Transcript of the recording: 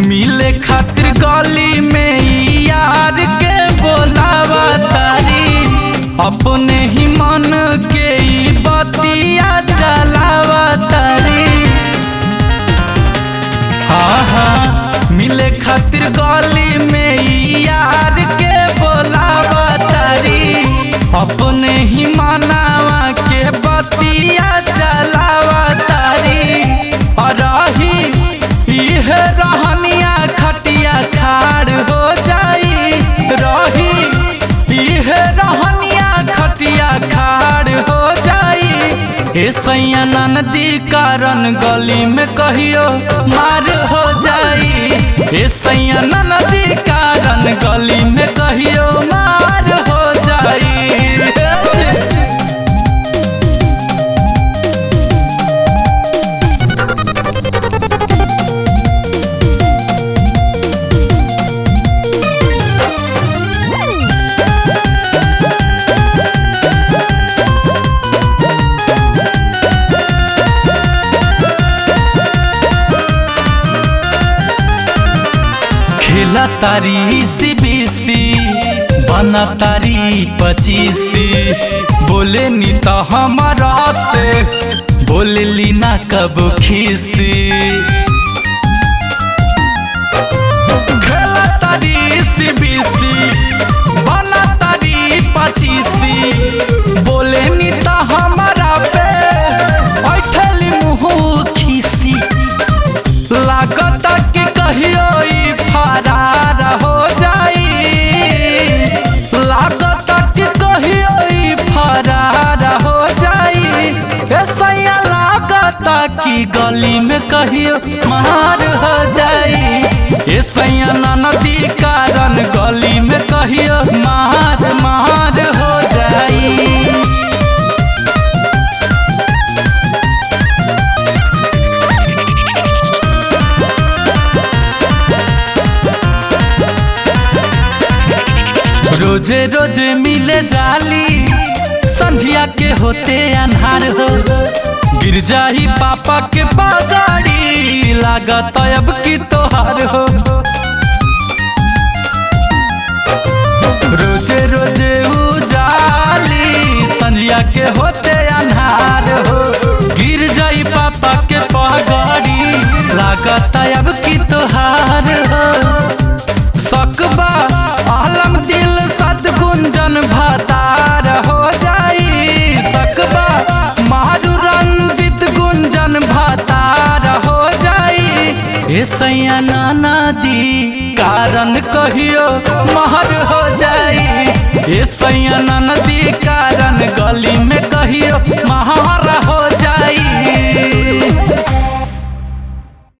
मिले खातिर गली में यार के बोलावा तारी, अपने ही मन के बतिया चलावा तारी। हाँ हाँ मिले खातिर गली में यार के बोलावा तारी, अपने ही मनावा के बतिया चलावा तारी। और इह रहनिया खटिया खाड़ हो जाई, रही इह रहनिया खटिया खाड़ हो जाई। ऐसा नदी कारण गली में कहियो मार हो जाई, ऐसा नदी कारण गली में कहियो मार हो जाई। खेला तारी CBC बना तारी 25, बोले नी तो हमारा से बोलली ना कब खीसी। खेला तारी CBC बना तारी 25, बोले नी तो हमारा पे बैठली मुँह खीसी। लागत के कहियो फरार हो जाई, लागत कि कहियो फरार हो जाई। ऐसा लागत कि गली में कहियो मार हो जाई, ऐसा नदी कारण गली में कहियो मार मार हो जाई। रोजे रोजे मिले जाली, संझिया के होते अन्हार हो, गिर जाही पापा के पगाड़ी, लागत अब की तोहार हो। रोजे रोजे उजाली, संझिया के होते अन्हार हो, गिर जाही पापा के पगाड़ी, लागत अब की तोहार हो। सकबा आलम दिल सदगुंजन भतार हो जाई, सकबा मारू रंजित गुंजन भतार हो जाई। ऐसा नदी कारण कहियो महर हो जाई, ऐसा नदी कारण गली में कहियो महर